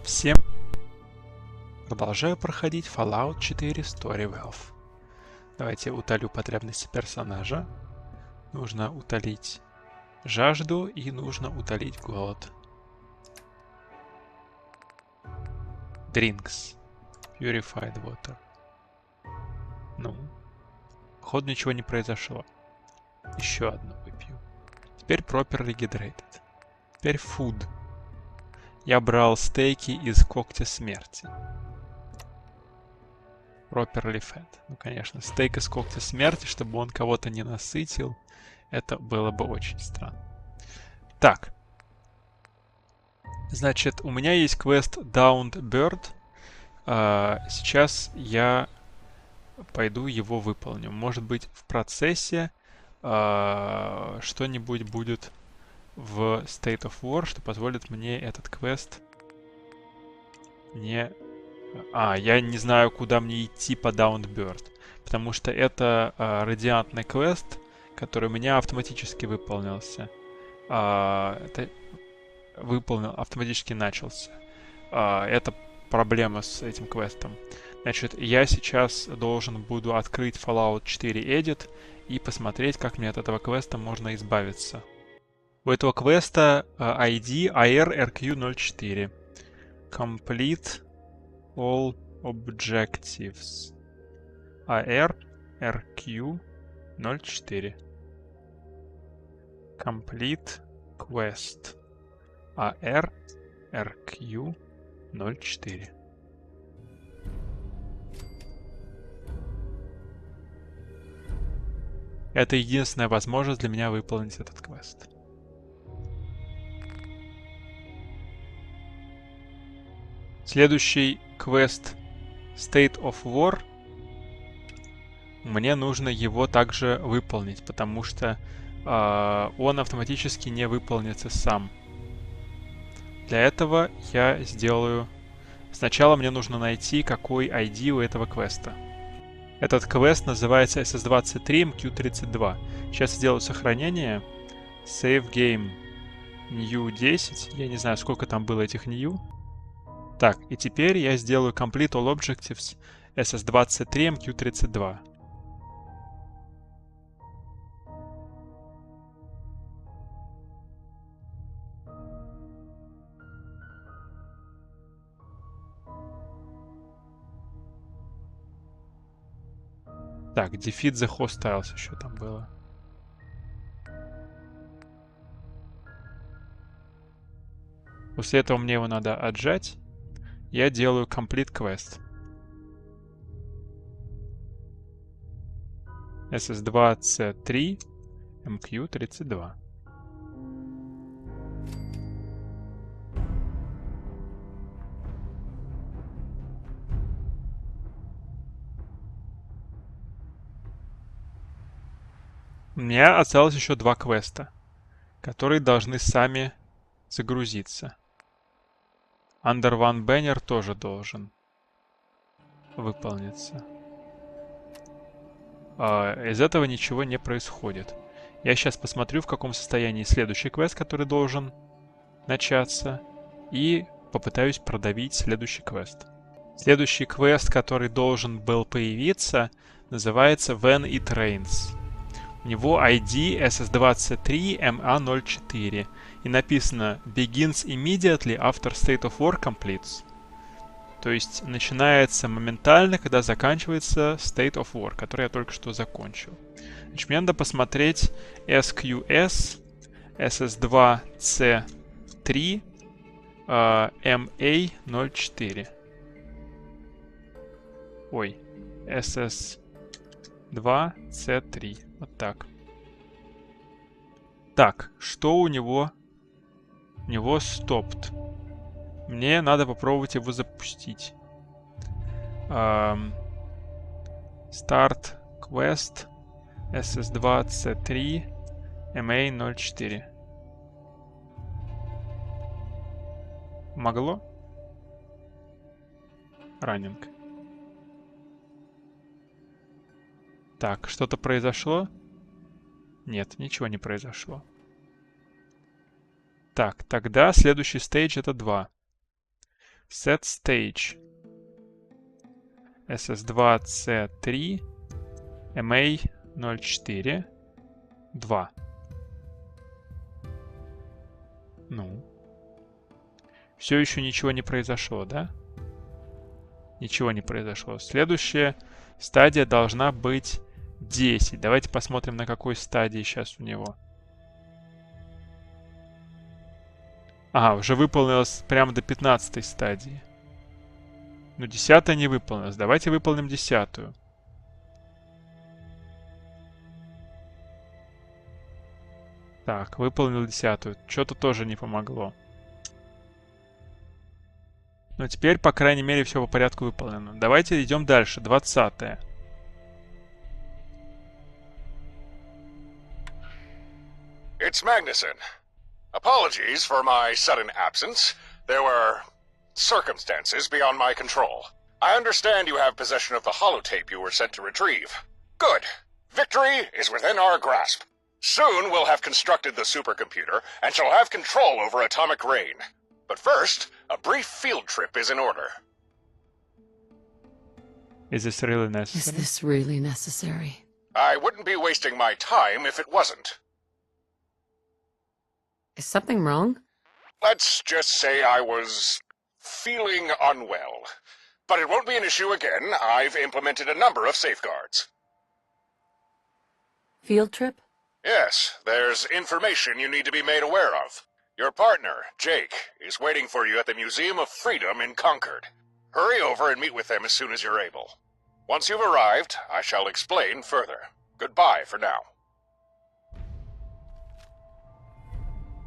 Всем продолжаю проходить Fallout 4 StoryWealth. Давайте утолю потребности персонажа. Нужно утолить жажду и нужно утолить голод. Drinks. Purified water. Ну, походу ничего не произошло. Еще одну выпью. Теперь properly hydrated. Теперь food. Я брал стейки из когтя смерти. Properly fed. Ну, конечно, стейк из когтя смерти, чтобы он кого-то не насытил, это было бы очень странно. Так. Значит, у меня есть квест Downed Bird. Сейчас я пойду его выполню. Может быть, в процессе что-нибудь будет в State of War, что позволит мне этот квест не... я не знаю, куда мне идти по Downed Bird, потому что это радиантный квест, который у меня автоматически выполнился. Автоматически начался. Это проблема с этим квестом. Значит, я сейчас должен буду открыть Fallout 4 Edit и посмотреть, как мне от этого квеста можно избавиться. У этого квеста ID ARRQ04. Complete all objectives. ARRQ04. Complete quest. ARRQ04. Это единственная возможность для меня выполнить этот квест. Следующий квест State of War. Мне нужно его также выполнить, потому что он автоматически не выполнится сам. Для этого я сделаю... Сначала мне нужно найти, какой ID у этого квеста. Этот квест называется SS23MQ32. Сейчас сделаю сохранение. Save Game New 10. Я не знаю, сколько там было этих New. Так, и теперь я сделаю Complete All Objectives SS23MQ32. Так, Defeat the Hostiles еще там было. После этого мне его надо отжать. Я делаю Complete Quest. SS2C3 MQ32. У меня осталось еще два квеста, которые должны сами загрузиться. Under One Banner тоже должен выполниться. Из этого ничего не происходит. Я сейчас посмотрю, в каком состоянии следующий квест, который должен начаться, и попытаюсь продавить следующий квест. Следующий квест, который должен был появиться, называется When It Rains. У него ID SS23MA04 и написано Begins immediately after State of War completes. То есть начинается моментально, когда заканчивается State of War, который я только что закончил. Значит, мне надо посмотреть SQS SS2C3 MA04. Ой, SS2C3. Вот так. Так, что у него? У него stopped. Мне надо попробовать его запустить. Start Quest SS2C3 MA04. Могло? Раннинг. Так, что-то произошло? Нет, ничего не произошло. Так, тогда следующий стейдж это 2. Set stage. SS2 C3 MA 04 2. Ну. Все еще ничего не произошло, да? Ничего не произошло. Следующая стадия должна быть 10. Давайте посмотрим, на какой стадии сейчас у него. Ага, уже выполнилось прямо до 15 стадии. Но 10 не выполнилась. Давайте выполним 10. Так, выполнил 10. Что-то тоже не помогло. Но теперь, по крайней мере, все по порядку выполнено. Давайте идем дальше. 20. It's Magnuson. Apologies for my sudden absence. There were circumstances beyond my control. I understand you have possession of the holotape you were sent to retrieve. Good. Victory is within our grasp. Soon we'll have constructed the supercomputer and shall have control over atomic rain. But first, a brief field trip is in order. Is this really necessary? Is this really necessary? I wouldn't be wasting my time if it wasn't. Is something wrong? Let's just say I was feeling unwell. But it won't be an issue again. I've implemented a number of safeguards. Field trip? Yes, there's information you need to be made aware of. Your partner, Jake, is waiting for you at the Museum of Freedom in Concord. Hurry over and meet with them as soon as you're able. Once you've arrived, I shall explain further. Goodbye for now.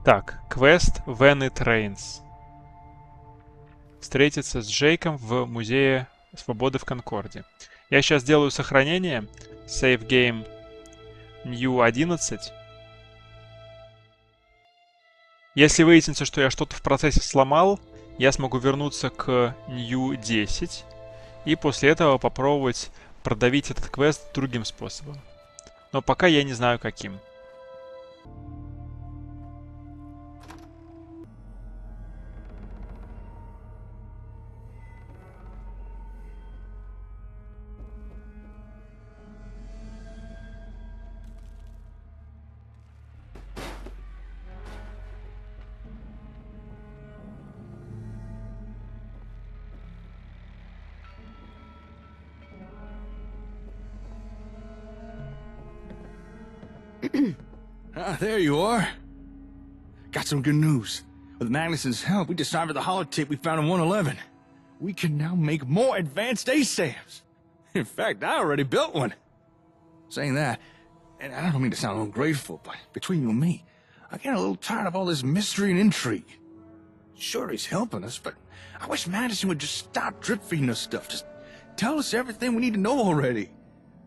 Так, квест When It Rains. Встретиться с Джейком в Музее Свободы в Конкорде. Я сейчас делаю сохранение. Save Game New 11. Если выяснится, что я что-то в процессе сломал, я смогу вернуться к New 10 и после этого попробовать продавить этот квест другим способом. Но пока я не знаю каким. There you are. Got some good news. With Magnuson's help, we deciphered the holotape we found in 111. We can now make more advanced ASAMs. In fact, I already built one. Saying that, and I don't mean to sound ungrateful, but between you and me, I get a little tired of all this mystery and intrigue. Sure, he's helping us, but I wish Madison would just stop drip-feeding us stuff. Just tell us everything we need to know already,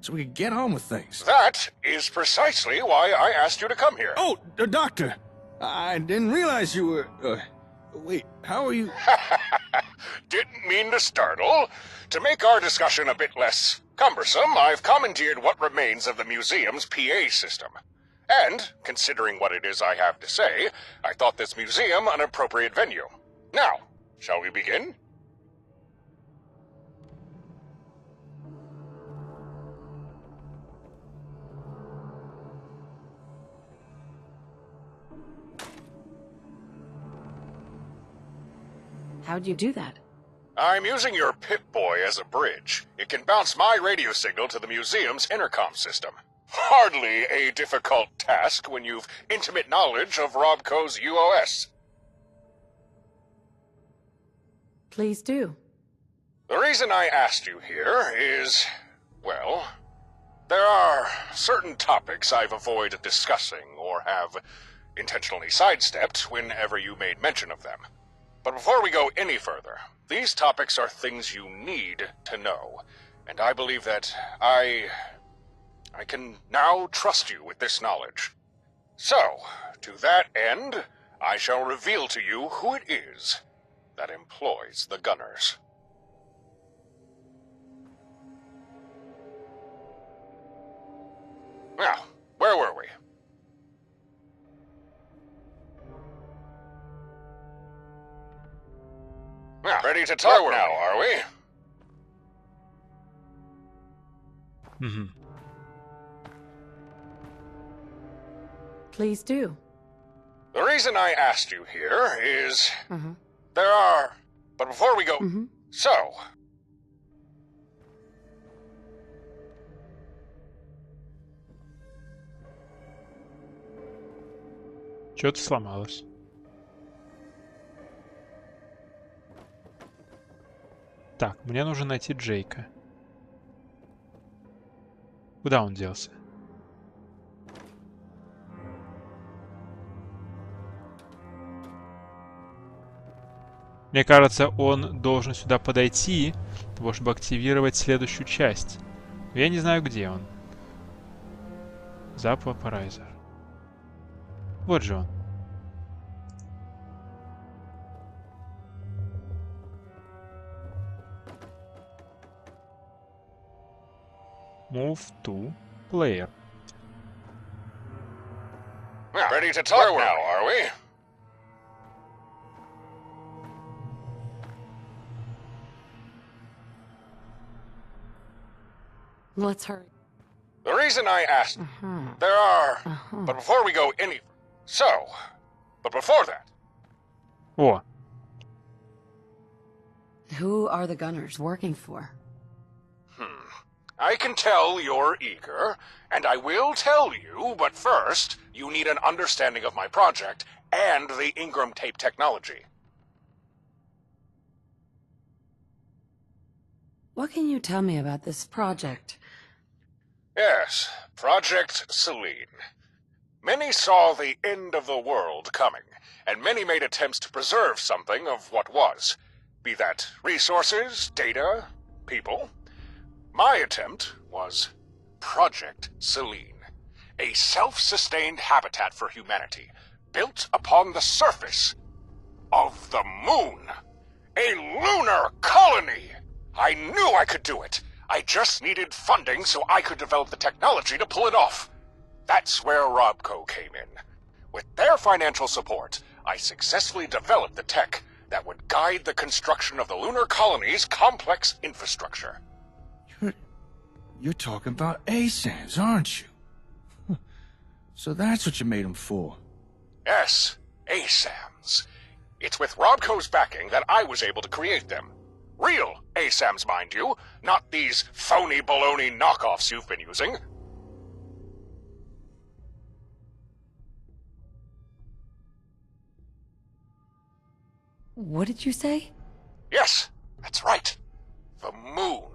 so we can get on with things. That is precisely why I asked you to come here. Oh, Doctor! I didn't realize you were, wait, how are you? Didn't mean to startle. To make our discussion a bit less cumbersome, I've commandeered what remains of the museum's PA system. And, considering what it is I have to say, I thought this museum an appropriate venue. Now, shall we begin? How'd you do that? I'm using your Pip-Boy as a bridge. It can bounce my radio signal to the museum's intercom system. Hardly a difficult task when you've intimate knowledge of Robco's UOS. Please do. The reason I asked you here is, well, there are certain topics I've avoided discussing or have intentionally sidestepped whenever you made mention of them. But before we go any further, these topics are things you need to know, and I believe that I can now trust you with this knowledge. So, to that end, I shall reveal to you who it is that employs the gunners. Now, where were we? Ready to talk now, are we? Mhm. Please do. The reason I asked you here is... There are... But before we go... So... Что-то сломалось. Так, мне нужно найти Джейка. Куда он делся? Мне кажется, он должен сюда подойти, для того, чтобы активировать следующую часть. Но я не знаю, где он. Запапорайзер. Вот же он. Move to player. Ready to talk now, are we? Let's hurry. The reason I asked... There are... But before we go any... So... But before that... О, Who are the gunners working for? I can tell you're eager, and I will tell you, but first, you need an understanding of my project and the Ingram tape technology. What can you tell me about this project? Yes, Project Selene. Many saw the end of the world coming, and many made attempts to preserve something of what was, be that resources, data, people. My attempt was Project Selene, a self-sustained habitat for humanity, built upon the surface of the moon. A lunar colony! I knew I could do it. I just needed funding so I could develop the technology to pull it off. That's where Robco came in. With their financial support, I successfully developed the tech that would guide the construction of the lunar colony's complex infrastructure. You're talking about ASAMs, aren't you? So that's what you made them for. Yes, ASAMs. It's with Robco's backing that I was able to create them. Real ASAMs, mind you, not these phony baloney knockoffs you've been using. What did you say? Yes, that's right. The moon.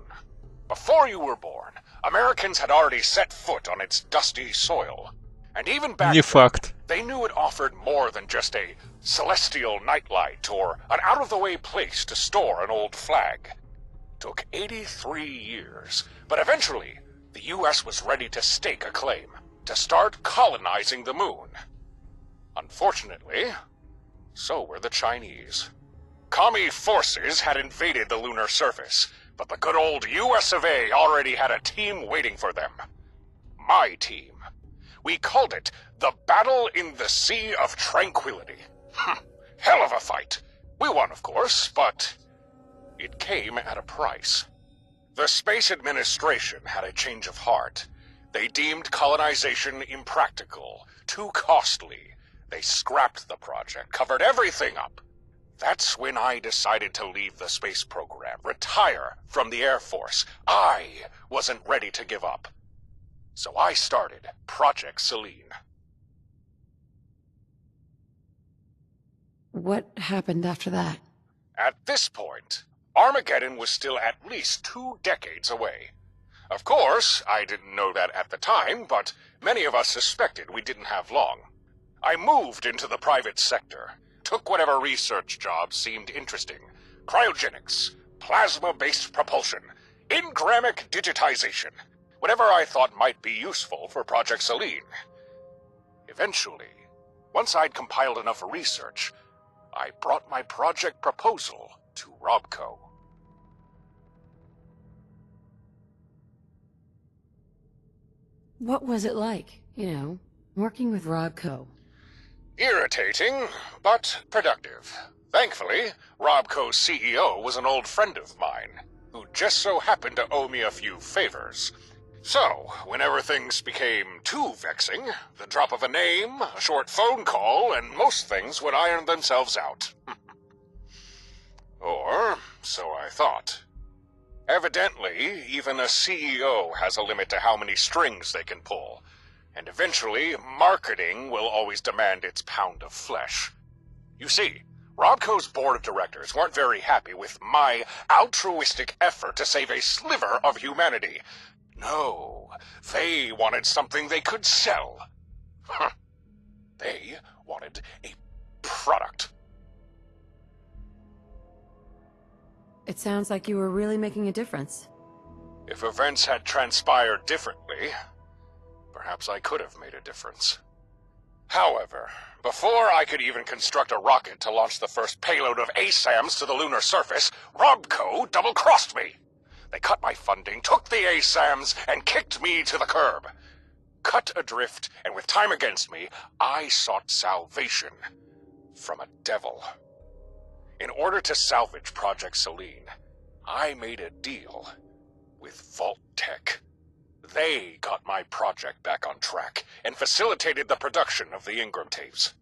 Before you were born, Americans had already set foot on its dusty soil. And even back не then, факт. they knew it offered more than just a celestial nightlight or an out-of-the-way place to store an old flag. Took 83 years, but eventually, the U.S. was ready to stake a claim, to start colonizing the moon. Unfortunately, so were the Chinese. Commie forces had invaded the lunar surface, but the good old US of A already had a team waiting for them. My team. We called it the Battle in the Sea of Tranquility. Hell of a fight. We won, of course, but it came at a price. The Space Administration had a change of heart. They deemed colonization impractical, too costly. They scrapped the project, covered everything up. That's when I decided to leave the space program, retire from the Air Force. I wasn't ready to give up. So I started Project Selene. What happened after that? At this point, Armageddon was still at least 2 decades away. Of course, I didn't know that at the time, but many of us suspected we didn't have long. I moved into the private sector, took whatever research jobs seemed interesting. Cryogenics, plasma-based propulsion, engramic digitization, whatever I thought might be useful for Project Selene. Eventually, once I'd compiled enough research, I brought my project proposal to Robco. What was it like, working with Robco? Irritating, but productive. Thankfully, Robco's CEO was an old friend of mine, who just so happened to owe me a few favors. So, whenever things became too vexing, the drop of a name, a short phone call, and most things would iron themselves out. Or, so I thought. Evidently, even a CEO has a limit to how many strings they can pull, and eventually, marketing will always demand its pound of flesh. You see, Robco's board of directors weren't very happy with my altruistic effort to save a sliver of humanity. No, they wanted something they could sell. They wanted a product. It sounds like you were really making a difference. If events had transpired differently, perhaps I could have made a difference. However, before I could even construct a rocket to launch the first payload of ASAMs to the lunar surface, Robco double-crossed me. They cut my funding, took the ASAMs, and kicked me to the curb. Cut adrift, and with time against me, I sought salvation from a devil. In order to salvage Project Selene, I made a deal with Vault Tech. They got my project back on track and facilitated the production of the Ingram tapes.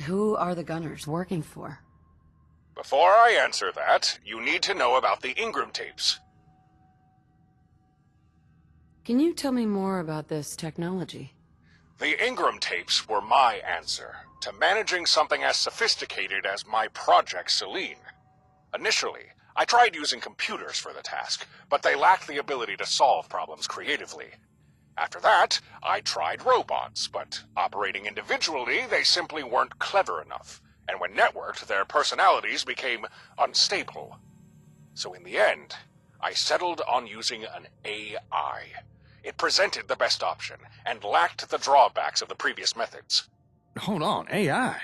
Who are the Gunners working for? Before I answer that, you need to know about the Ingram tapes. Can you tell me more about this technology? The Ingram tapes were my answer to managing something as sophisticated as my Project Selene. Initially, I tried using computers for the task, but they lacked the ability to solve problems creatively. After that, I tried robots, but operating individually, they simply weren't clever enough. And when networked, their personalities became unstable. So in the end, I settled on using an AI. It presented the best option, and lacked the drawbacks of the previous methods. Hold on, AI?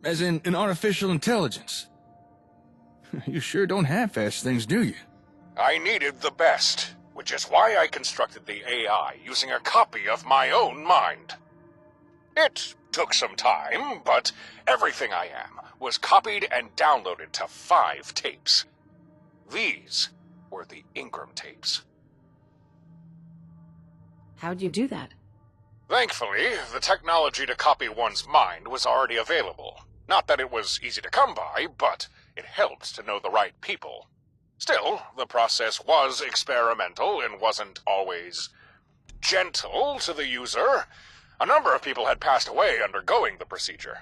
As in an artificial intelligence? You sure don't half-ass things, do you? I needed the best, which is why I constructed the AI using a copy of my own mind. It took some time, but everything I am was copied and downloaded to 5 tapes. These were the Ingram tapes. How'd you do that? Thankfully, the technology to copy one's mind was already available. Not that it was easy to come by, but it helped to know the right people. Still, the process was experimental and wasn't always gentle to the user. A number of people had passed away undergoing the procedure.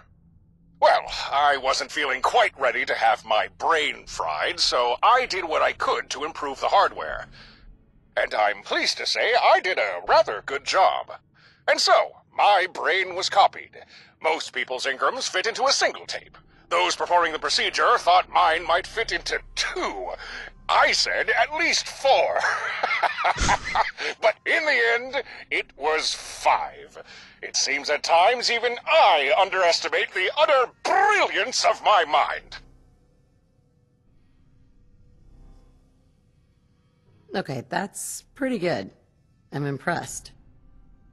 Well, I wasn't feeling quite ready to have my brain fried, so I did what I could to improve the hardware. And I'm pleased to say I did a rather good job. And so, my brain was copied. Most people's Ingrams fit into a single tape. Those performing the procedure thought mine might fit into 2. I said at least 4. But in the end, it was 5. It seems at times even I underestimate the utter brilliance of my mind. Okay, that's pretty good. I'm impressed.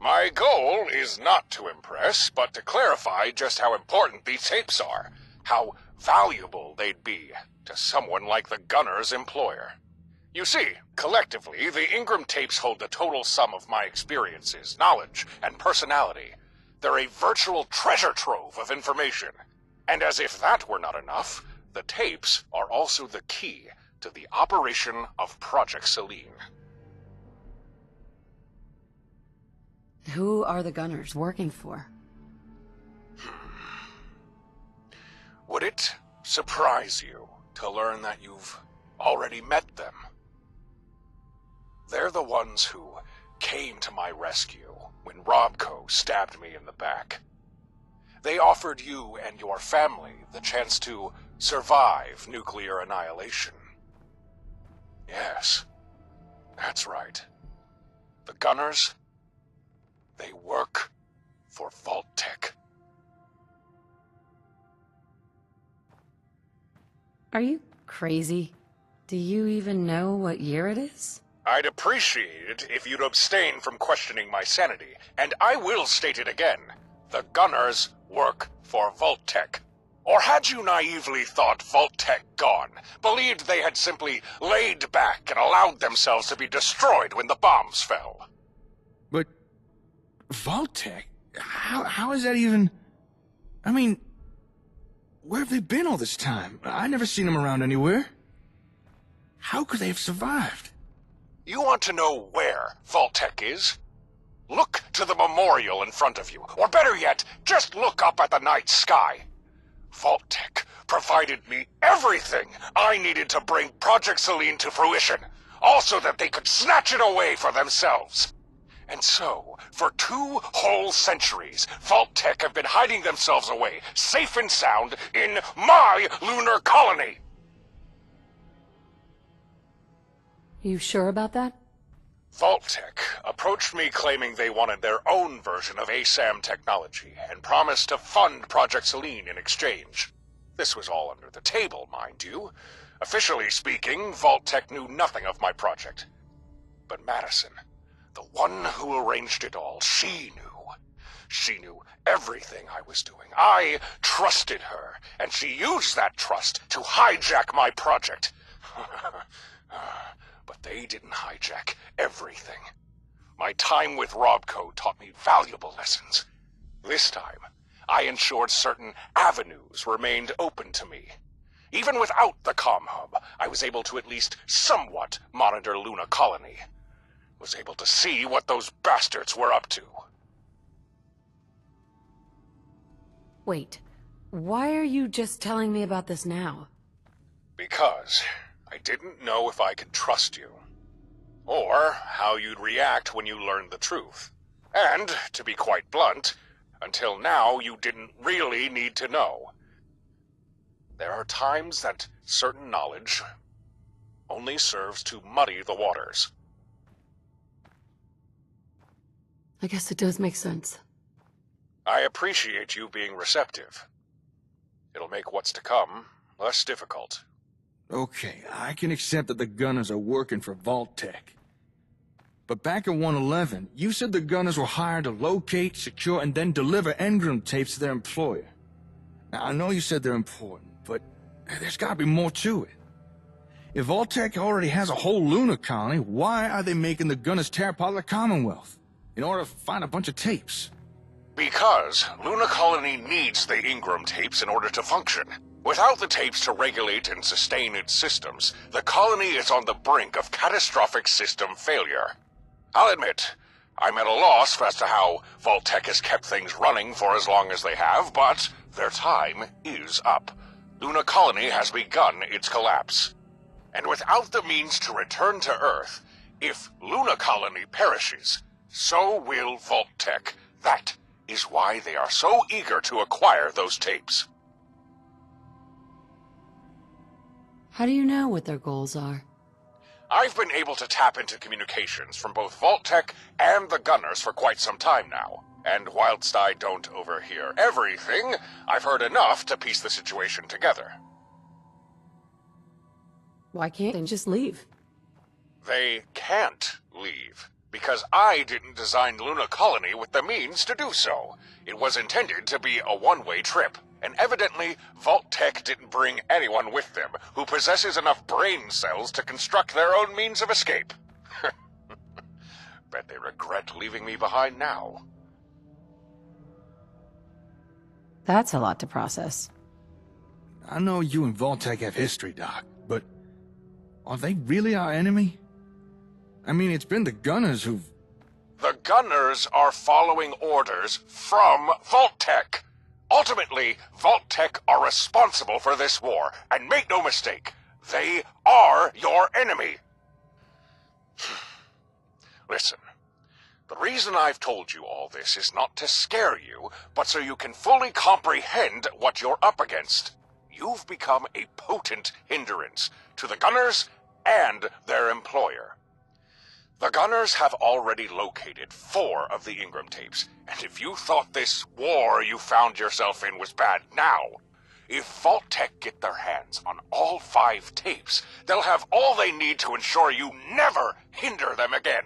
My goal is not to impress, but to clarify just how important these tapes are. How valuable they'd be to someone like the Gunner's employer. You see, collectively, the Ingram tapes hold the total sum of my experiences, knowledge, and personality. They're a virtual treasure trove of information. And as if that were not enough, the tapes are also the key to the operation of Project Selene. Who are the Gunners working for? Would it surprise you to learn that you've already met them? They're the ones who came to my rescue when Robco stabbed me in the back. They offered you and your family the chance to survive nuclear annihilation. Yes, that's right. The Gunners, they work for Vault Tech. Are you crazy? Do you even know what year it is? I'd appreciate it if you'd abstain from questioning my sanity, and I will state it again. The Gunners work for Vault-Tec? Or had you naively thought Vault-Tec gone, believed they had simply laid back and allowed themselves to be destroyed when the bombs fell? But Vault-Tec? How is that even... I mean, where have they been all this time? I never seen them around anywhere. How could they have survived? You want to know where Vault-Tec is? Look to the memorial in front of you, or better yet, just look up at the night sky. Vault-Tec provided me everything I needed to bring Project Selene to fruition, also that they could snatch it away for themselves. And so, for 2 whole centuries, Vault-Tec have been hiding themselves away, safe and sound, in my lunar colony. You sure about that? Vault-Tec approached me claiming they wanted their own version of ASAM technology and promised to fund Project Selene in exchange. This was all under the table, mind you. Officially speaking, Vault-Tec knew nothing of my project. But Madison, the one who arranged it all, she knew. She knew everything I was doing. I trusted her, and she used that trust to hijack my project. But they didn't hijack everything. My time with Robco taught me valuable lessons. This time, I ensured certain avenues remained open to me. Even without the comm hub, I was able to at least somewhat monitor Luna Colony. Was able to see what those bastards were up to. Wait, why are you just telling me about this now? Because I didn't know if I could trust you. Or how you'd react when you learned the truth. And, to be quite blunt, until now you didn't really need to know. There are times that certain knowledge only serves to muddy the waters. I guess it does make sense. I appreciate you being receptive. It'll make what's to come less difficult. Okay, I can accept that the Gunners are working for Vault-Tec. But back in 111, you said the Gunners were hired to locate, secure, and then deliver engram tapes to their employer. Now, I know you said they're important, but there's gotta be more to it. If Vault-Tec already has a whole lunar colony, why are they making the Gunners tear apart the Commonwealth in order to find a bunch of tapes? Because Luna Colony needs the Ingram tapes in order to function. Without the tapes to regulate and sustain its systems, the colony is on the brink of catastrophic system failure. I'll admit, I'm at a loss as to how Vault-Tec has kept things running for as long as they have, but their time is up. Luna Colony has begun its collapse. And without the means to return to Earth, if Luna Colony perishes, so will Vault-Tec. That is why they are so eager to acquire those tapes. How do you know what their goals are? I've been able to tap into communications from both Vault-Tec and the Gunners for quite some time now. And whilst I don't overhear everything, I've heard enough to piece the situation together. Why can't they just leave? They can't leave, because I didn't design Luna Colony with the means to do so. It was intended to be a one-way trip, and evidently Vault-Tec didn't bring anyone with them who possesses enough brain cells to construct their own means of escape. Bet they regret leaving me behind now. That's a lot to process. I know you and Vault-Tec have history, Doc, but are they really our enemy? I mean, it's been the Gunners who've... The Gunners are following orders from Vault-Tec. Ultimately, Vault-Tec are responsible for this war, and make no mistake, they are your enemy. Listen, the reason I've told you all this is not to scare you, but so you can fully comprehend what you're up against. You've become a potent hindrance to the Gunners and their employer. The Gunners have already located 4 of the Ingram tapes, and if you thought this war you found yourself in was bad now, if Vault-Tec get their hands on all 5 tapes, they'll have all they need to ensure you never hinder them again.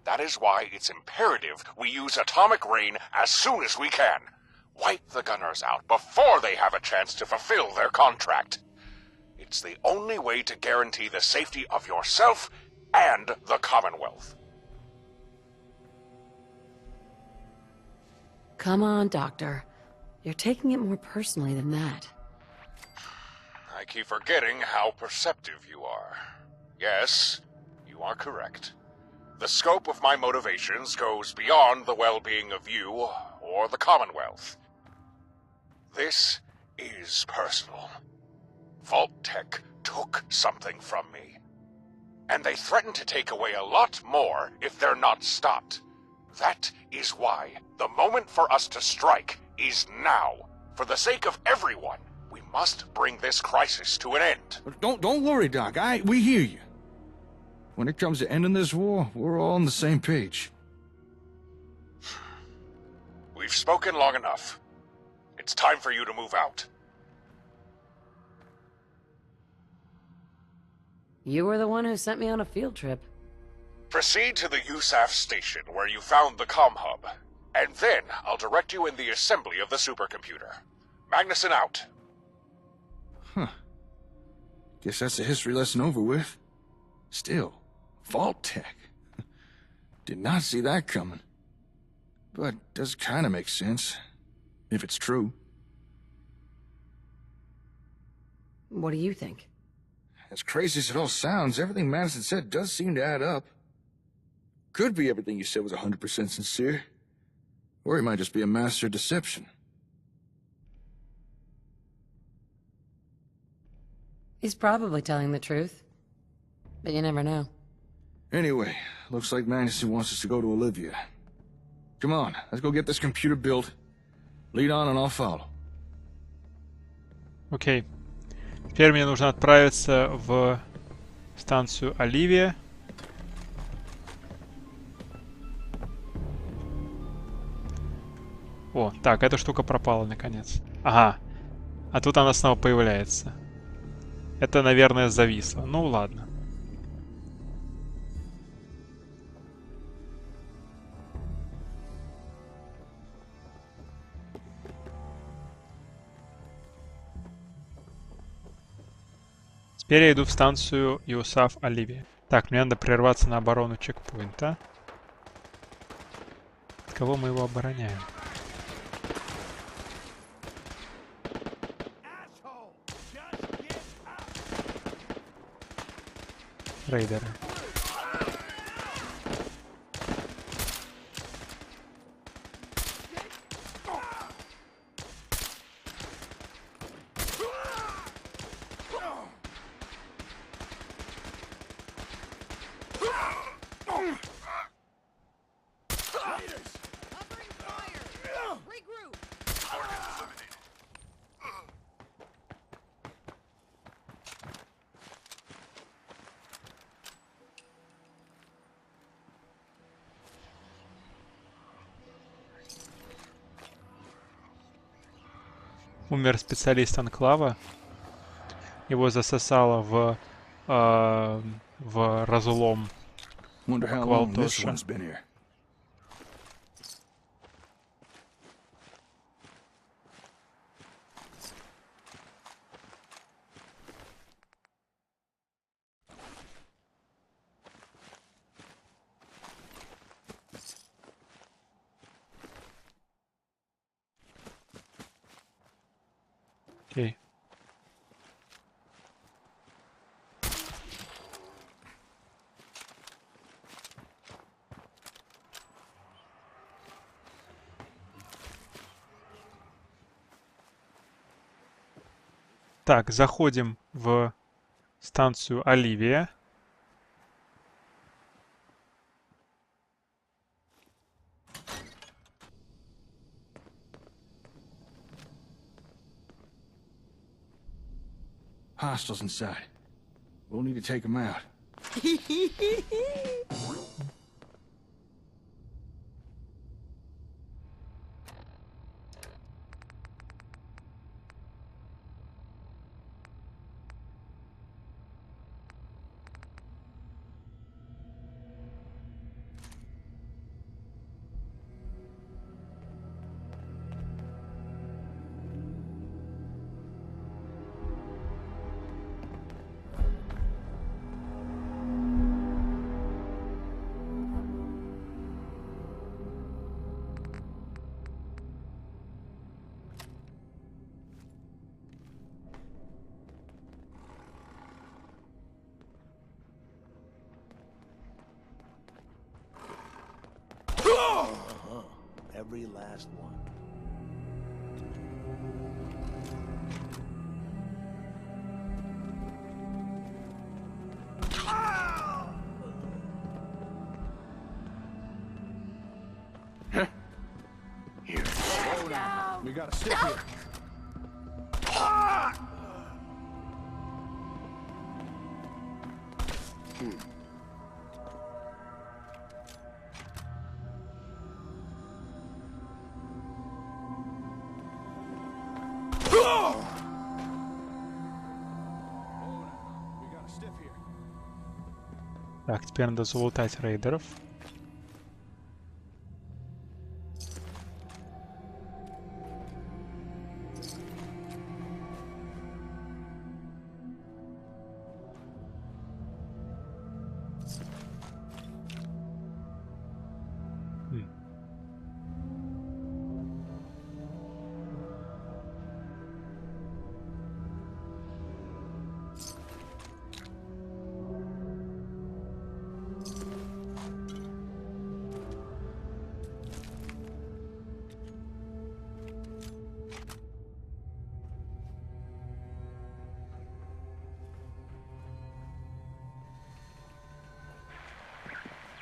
That is why it's imperative we use atomic rain as soon as we can. Wipe the gunners out before they have a chance to fulfill their contract. It's the only way to guarantee the safety of yourself and the Commonwealth. Come on, Doctor. You're taking it more personally than that. I keep forgetting how perceptive you are. Yes, you are correct. The scope of my motivations goes beyond the well-being of you or the Commonwealth. This is personal. Vault Tech took something from me. And they threaten to take away a lot more if they're not stopped. That is why the moment for us to strike is now. For the sake of everyone, we must bring this crisis to an end. Don't worry, Doc. We hear you. When it comes to ending this war, we're all on the same page. We've spoken long enough. It's time for you to move out. You were the one who sent me on a field trip. Proceed to the USAF station where you found the comm hub, and then I'll direct you in the assembly of the supercomputer. Magnuson out. Huh. Guess that's a history lesson over with. Still, Vault Tech. Did not see that coming. But does kind of make sense, if it's true. What do you think? As crazy as it all sounds, everything Madison said does seem to add up. Could be everything you said was 100% sincere. Or he might just be a master of deception. He's probably telling the truth. But you never know. Anyway, looks like Madison wants us to go to Olivia. Come on, let's go get this computer built. Lead on and I'll follow. Окей. Теперь мне нужно отправиться в станцию Оливия. О, так, эта штука пропала наконец. Ага. А тут она снова появляется. Это, наверное, зависло. Ну ладно. Теперь я иду в станцию USAF Оливия. Так, мне надо прерваться на оборону чекпоинта. От кого мы его обороняем? Рейдеры. Умер специалист Анклава. Его засосало в разлом Квалтоша. Окей. Так, заходим в станцию Оливия. Hostiles inside. We'll need to take them out. Every last one. Here. Slow down. We gotta stick here. Так, теперь надо залутать рейдеров.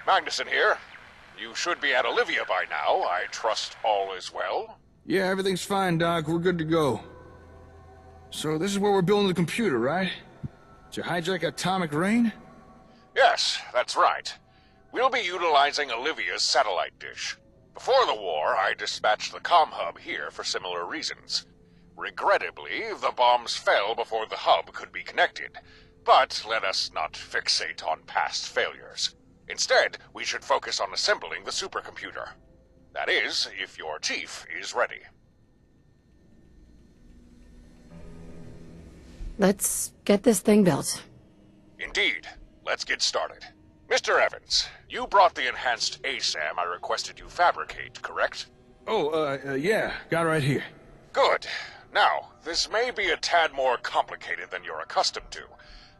Magnuson here. You should be at Olivia by now. I trust all is well. Yeah, everything's fine, Doc. We're good to go. So this is where we're building the computer, right? Did you hijack atomic rain? Yes, that's right. We'll be utilizing Olivia's satellite dish. Before the war, I dispatched the comm hub here for similar reasons. Regrettably, the bombs fell before the hub could be connected. But let us not fixate on past failures. Instead, we should focus on assembling the supercomputer. That is, if your chief is ready. Let's get this thing built. Indeed. Let's get started. Mr. Evans, you brought the enhanced ASAM I requested you fabricate, correct? Oh, yeah. Got it right here. Good. Now, this may be a tad more complicated than you're accustomed to.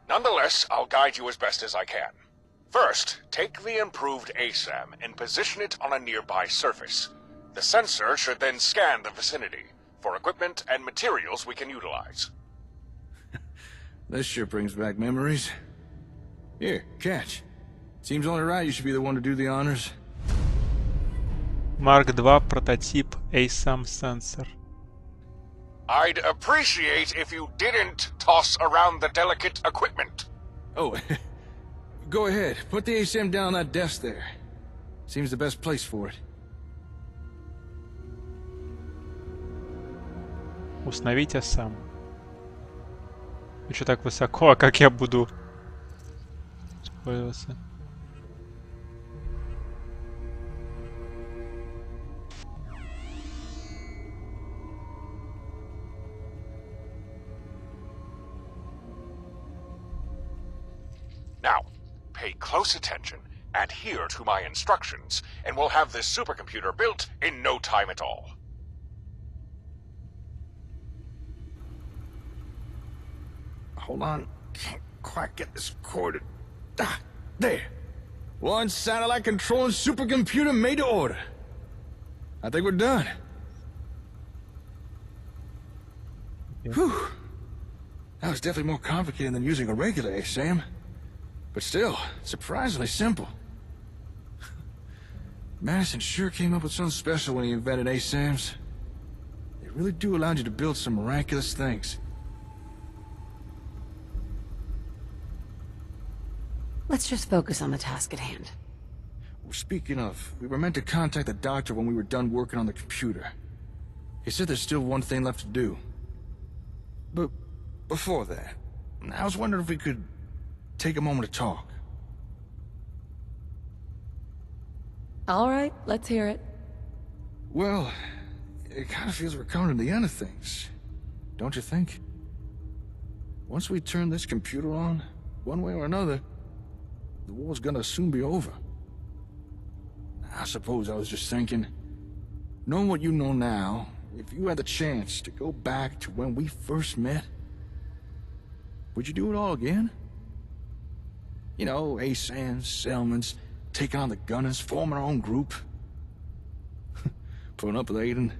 Nonetheless, I'll guide you as best as I can. First, take the improved ASAM and position it on a nearby surface. The sensor should then scan the vicinity for equipment and materials we can utilize. This sure brings back memories. Here, catch. Seems only right you should be the one to do the honors. Mark II прототип ASAM sensor. I'd appreciate if you didn't toss around the delicate equipment. Oh, go ahead. Put the ASM down on that desk there. Seems the best place for it. Установить ASAM. Вы что так высоко, а как я буду использоваться? Now, pay close attention, adhere to my instructions, and we'll have this supercomputer built in no time at all. Hold on. Can't quite get this cord. Ah, there. One satellite controlling supercomputer made to order. I think we're done. Yeah. Whew. That was definitely more complicated than using a regular ASAM. But still, surprisingly simple. Madison sure came up with something special when he invented ASAMs. They really do allow you to build some miraculous things. Let's just focus on the task at hand. Well, speaking of, we were meant to contact the doctor when we were done working on the computer. He said there's still one thing left to do. But before that, I was wondering if we could take a moment to talk. All right, let's hear it. Well, it kind of feels we're coming to the end of things, don't you think? Once we turn this computer on, one way or another, the war's gonna soon be over. I suppose I was just thinking, knowing what you know now, if you had the chance to go back to when we first met, would you do it all again? You know, ASAMs, Selmans, taking on the Gunners, forming our own group. putting up with Aiden,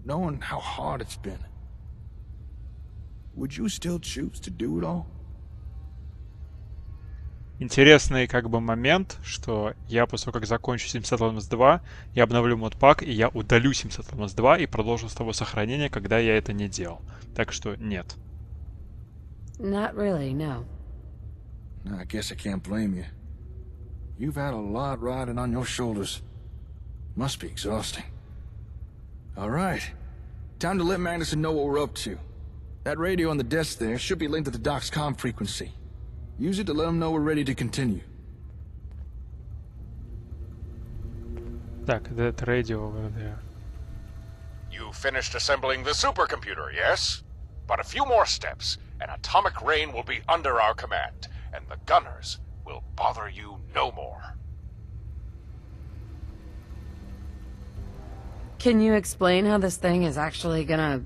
knowing how hard it's been, would you still choose to do it all? Интересный как бы момент, что я после того, как закончу 70 Elements 2, я обновлю модпак, и я удалю 70 Elements 2 и продолжу с того сохранения, когда я это не делал. Так что нет. Not really, no. I guess I can't blame you. You've had a lot riding on your shoulders. Must be exhausting. All right. Time to let Magnuson know what we're up to. That radio on the desk there should be linked to the dock's comm frequency. Use it to let them know we're ready to continue. Так, that radio over there. You finished assembling the supercomputer, yes? But a few more steps, and atomic rain will be under our command, and the gunners will bother you no more. Can you explain how this thing is actually gonna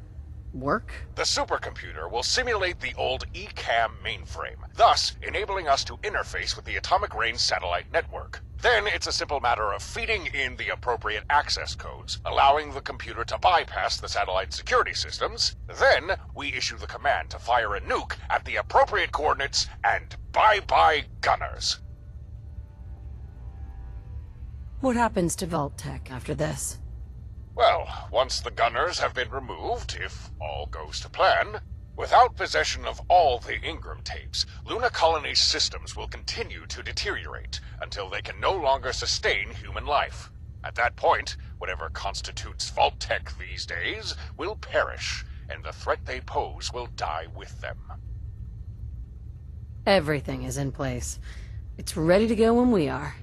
work? The supercomputer will simulate the old ECAM mainframe, thus enabling us to interface with the atomic rain satellite network. Then it's a simple matter of feeding in the appropriate access codes, allowing the computer to bypass the satellite security systems. Then we issue the command to fire a nuke at the appropriate coordinates, and bye-bye gunners. What happens to Vault Tech after this? Well, once the gunners have been removed, if all goes to plan, without possession of all the Ingram tapes, Luna Colony's systems will continue to deteriorate until they can no longer sustain human life. At that point, whatever constitutes Vault Tech these days will perish, and the threat they pose will die with them. Everything is in place. It's ready to go when we are.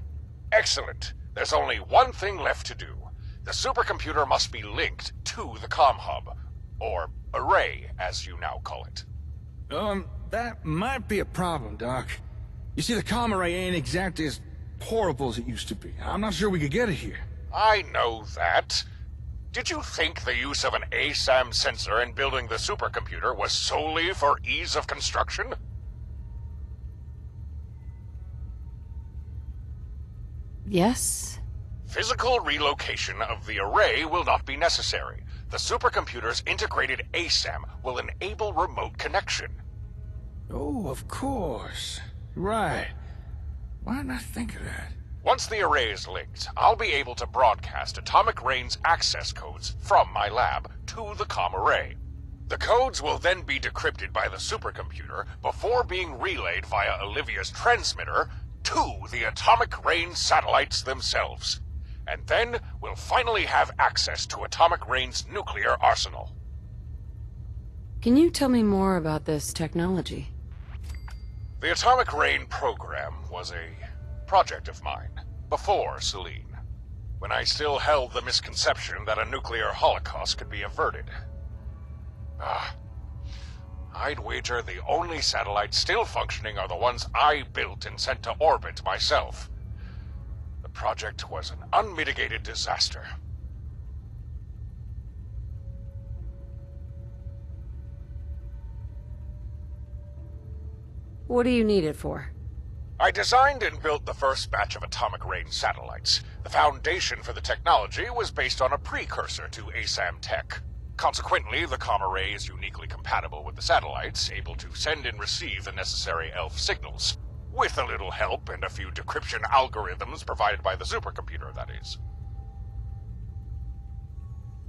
Excellent. There's only one thing left to do. The supercomputer must be linked to the comm hub, or array, as you now call it. That might be a problem, Doc. You see, the comm array ain't exactly as portable as it used to be. I'm not sure we could get it here. I know that. Did you think the use of an ASAM sensor in building the supercomputer was solely for ease of construction? Yes? Physical relocation of the array will not be necessary. The supercomputer's integrated ASAM will enable remote connection. Oh, of course. Right. Why didn't I think of that? Once the array is linked, I'll be able to broadcast atomic rain's access codes from my lab to the comm array. The codes will then be decrypted by the supercomputer before being relayed via Olivia's transmitter to the atomic rain satellites themselves. And then we'll finally have access to atomic rain's nuclear arsenal. Can you tell me more about this technology? The atomic rain program was a project of mine, before Celine, when I still held the misconception that a nuclear holocaust could be averted. I'd wager the only satellites still functioning are the ones I built and sent to orbit myself. The project was an unmitigated disaster. What do you need it for? I designed and built the first batch of atomic rain satellites. The foundation for the technology was based on a precursor to ASAM tech. Consequently, the comm array is uniquely compatible with the satellites, able to send and receive the necessary ELF signals. With a little help and a few decryption algorithms provided by the supercomputer, that is.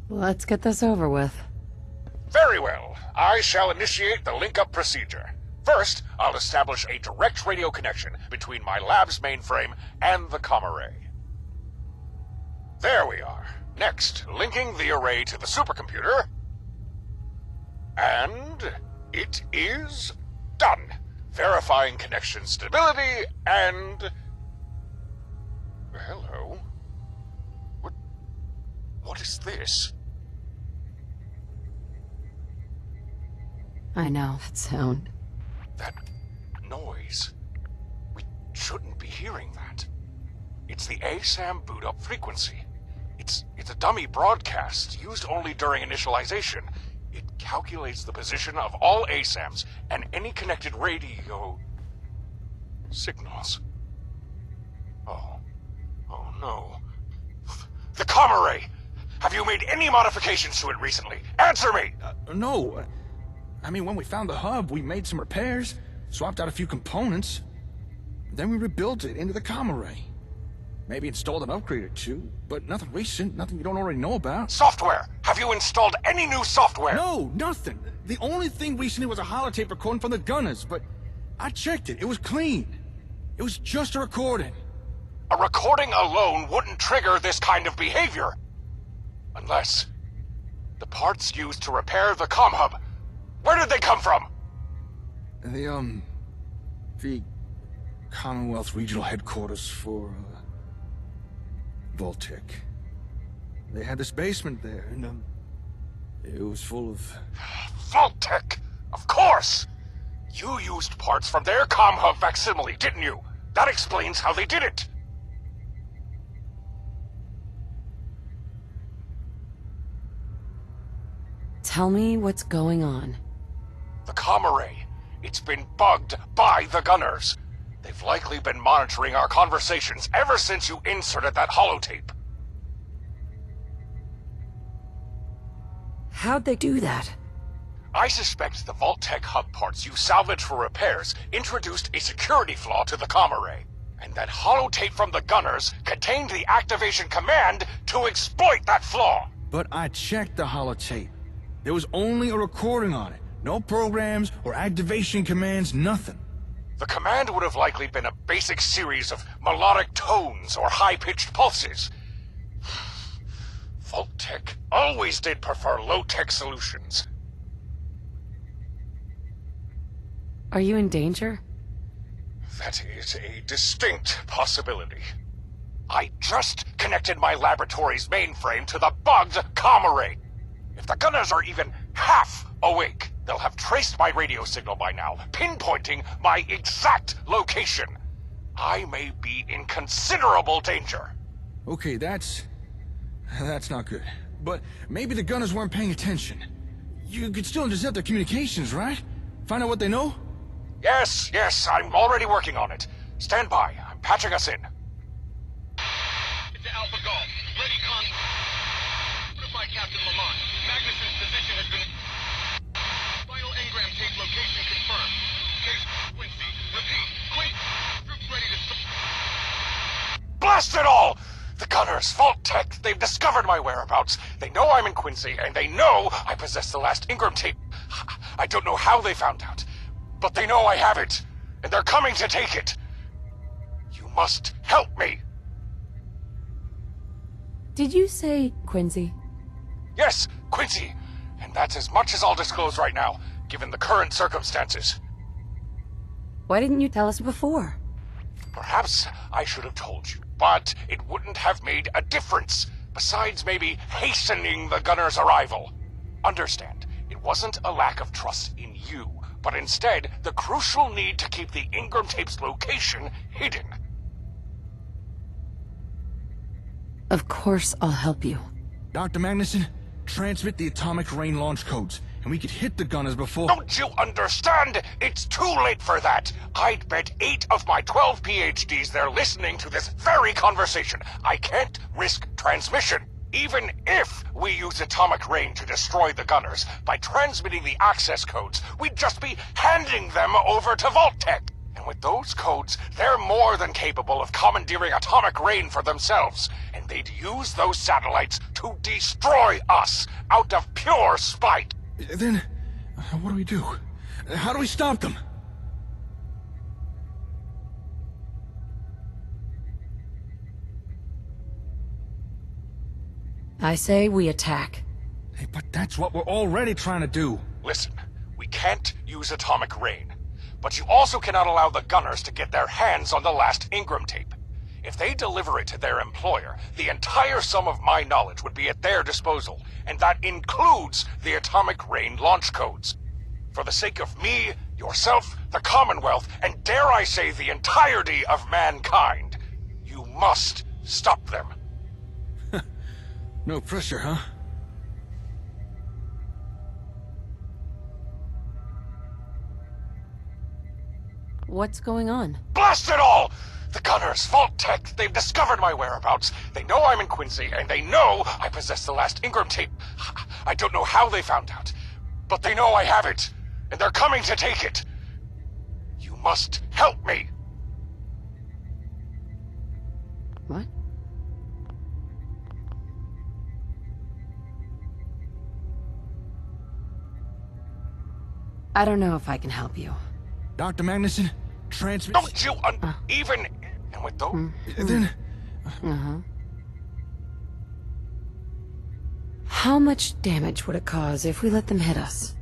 Let's get this over with. Very well. I shall initiate the link-up procedure. First, I'll establish a direct radio connection between my lab's mainframe and the comm array. There we are. Next, linking the array to the supercomputer. And it is done. Verifying connection stability and... Hello? What is this? I know that sound. That noise. We shouldn't be hearing that. It's the ASAM boot-up frequency. It's a dummy broadcast, used only during initialization. It calculates the position of all ASAMs and any connected radio... signals. Oh no. The comm array! Have you made any modifications to it recently? Answer me! No. I mean, when we found the hub, we made some repairs, swapped out a few components. Then we rebuilt it into the comm array. Maybe installed an upgrade or two, but nothing recent, nothing you don't already know about. Software! Have you installed any new software? No, nothing. The only thing recently was a holotape recording from the gunners, but I checked it. It was clean. It was just a recording. A recording alone wouldn't trigger this kind of behavior. Unless the parts used to repair the comm hub, where did they come from? The Commonwealth Regional Headquarters for, Voltec. They had this basement there, and, it was full of... Voltec! Of course! You used parts from their comm hub facsimile, didn't you? That explains how they did it. Tell me what's going on. The comm array. It's been bugged by the gunners. They've likely been monitoring our conversations ever since you inserted that holotape. How'd they do that? I suspect the Voltec hub parts you salvaged for repairs introduced a security flaw to the comm array. And that holotape from the gunners contained the activation command to exploit that flaw. But I checked the holotape. There was only a recording on it. No programs or activation commands, nothing. The command would have likely been a basic series of melodic tones or high-pitched pulses. Voltec always did prefer low-tech solutions. Are you in danger? That is a distinct possibility. I just connected my laboratory's mainframe to the bugged comm array. If the gunners are even half awake, they'll have traced my radio signal by now, pinpointing my exact location. I may be in considerable danger. Okay, that's not good. But maybe the gunners weren't paying attention. You could still intercept their communications, right? Find out what they know? Yes, I'm already working on it. Stand by. I'm patching us in. It's Alpha Golf. Ready, con. Notify Captain Lamont. Magnuson's position has been... Final engram tape location confirmed. Case Quincy. Repeat. Quincy. Troops ready to... Blast it all! The gunners, Voltec, they've discovered my whereabouts. They know I'm in Quincy, and they know I possess the last engram tape. I don't know how they found out, but they know I have it, and they're coming to take it. You must help me. Did you say Quincy? Yes, Quincy. And that's as much as I'll disclose right now, given the current circumstances. Why didn't you tell us before? Perhaps I should have told you, but it wouldn't have made a difference, besides maybe hastening the gunner's arrival. Understand, it wasn't a lack of trust in you, but instead the crucial need to keep the engram tape's location hidden. Of course I'll help you. Dr. Magnuson, transmit the atomic rain launch codes, and we could hit the gunners before... Don't you understand? It's too late for that. I'd bet 8 of my 12 PhDs they're listening to this very conversation. I can't risk transmission. Even if we use atomic rain to destroy the gunners, by transmitting the access codes, we'd just be handing them over to Voltec. And with those codes, they're more than capable of commandeering atomic rain for themselves. And they'd use those satellites to destroy us out of pure spite. Then, what do we do? How do we stop them? I say we attack. Hey, but that's what we're already trying to do. Listen, we can't use atomic rain. But you also cannot allow the gunners to get their hands on the last engram tape. If they deliver it to their employer, the entire sum of my knowledge would be at their disposal, and that includes the atomic rain launch codes. For the sake of me, yourself, the Commonwealth, and dare I say the entirety of mankind, you must stop them. No pressure, huh? What's going on? Blast it all! The Gunners, Vault Tech, they've discovered my whereabouts. They know I'm in Quincy, and they know I possess the last Ingram tape. I don't know how they found out, but they know I have it, and they're coming to take it. You must help me. What? I don't know if I can help you. Dr. Magnuson, transmit... Don't you even... And with those... Then... How much damage would it cause if we let them hit us?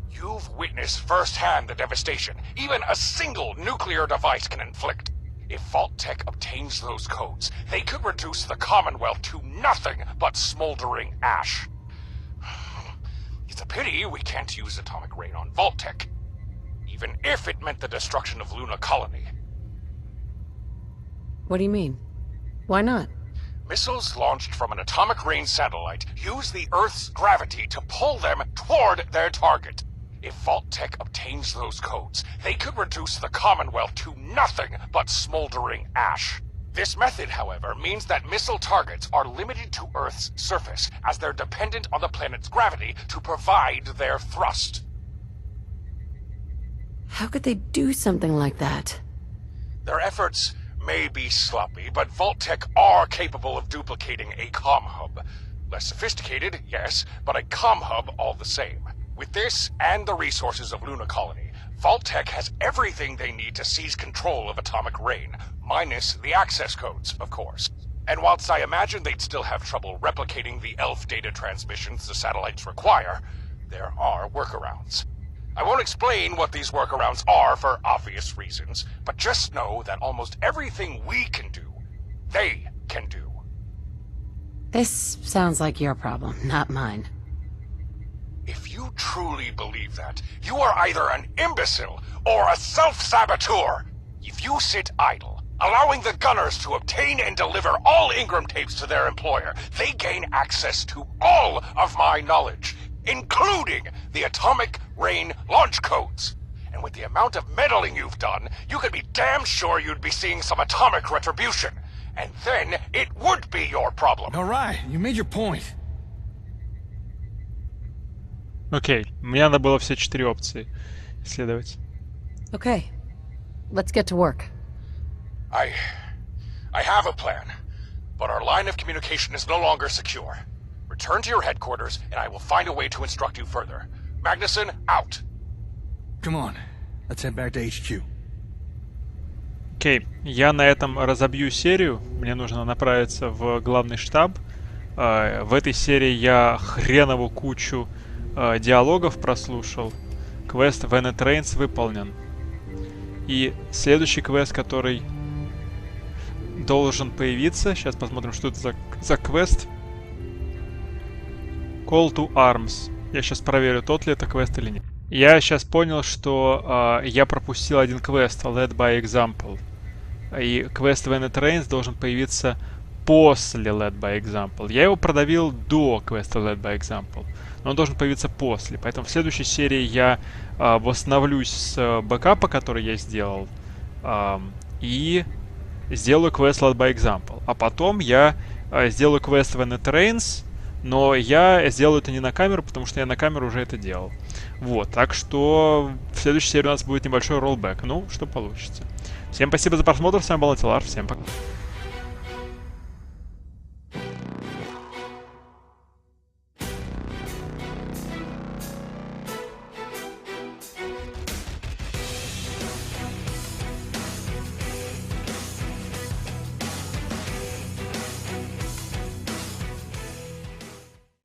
You've witnessed firsthand the devastation even a single nuclear device can inflict. If Vault Tech obtains those codes, they could reduce the Commonwealth to nothing but smoldering ash. It's a pity we can't use atomic rain on Vault Tech, even if it meant the destruction of Luna Colony. What do you mean? Why not? Missiles launched from an atomic rain satellite use the Earth's gravity to pull them toward their target. If Vault Tech obtains those codes, they could reduce the Commonwealth to nothing but smoldering ash. This method, however, means that missile targets are limited to Earth's surface, as they're dependent on the planet's gravity to provide their thrust. How could they do something like that? Their efforts may be sloppy, but Vault Tech are capable of duplicating a comm hub. Less sophisticated, yes, but a comm hub all the same. With this and the resources of Luna Colony, Vault Tech has everything they need to seize control of atomic rain, minus the access codes, of course. And whilst I imagine they'd still have trouble replicating the ELF data transmissions the satellites require, there are workarounds. I won't explain what these workarounds are for obvious reasons, but just know that almost everything we can do, they can do. This sounds like your problem, not mine. If you truly believe that, you are either an imbecile or a self-saboteur. If you sit idle, allowing the Gunners to obtain and deliver all Ingram tapes to their employer, they gain access to all of my knowledge, including the atomic rain launch codes. And with the amount of meddling you've done, you could be damn sure you'd be seeing some atomic retribution. And then it would be your problem. All right, you made your point. Окей, мне надо было все 4 опции исследовать. Okay, let's get to work. I have a plan, but our line of communication is no longer secure. Return to your headquarters, and I will find a way to instruct you further. Magnuson, out. Come on, let's head back to HQ. Окей, я на этом разобью серию. Мне нужно направиться в главный штаб. В этой серии я хренову кучу диалогов прослушал. Квест Venet Trains выполнен. И следующий квест, который должен появиться. Сейчас посмотрим, что это за квест. Call to Arms. Я сейчас проверю, тот ли это квест или нет. Я сейчас понял, что я пропустил один квест, Led by Example. И квест Venet Trains должен появиться после Led by Example. Я его продавил до квеста Led by Example, но он должен появиться после. Поэтому в следующей серии я восстановлюсь с бэкапа, который я сделал, и сделаю квест Led by Example. А потом я сделаю квест Venet Trains, но я сделаю это не на камеру, потому что я на камеру уже это делал. Вот, так что в следующей серии у нас будет небольшой роллбэк. Ну, что получится. Всем спасибо за просмотр, с вами был Антилар, всем пока.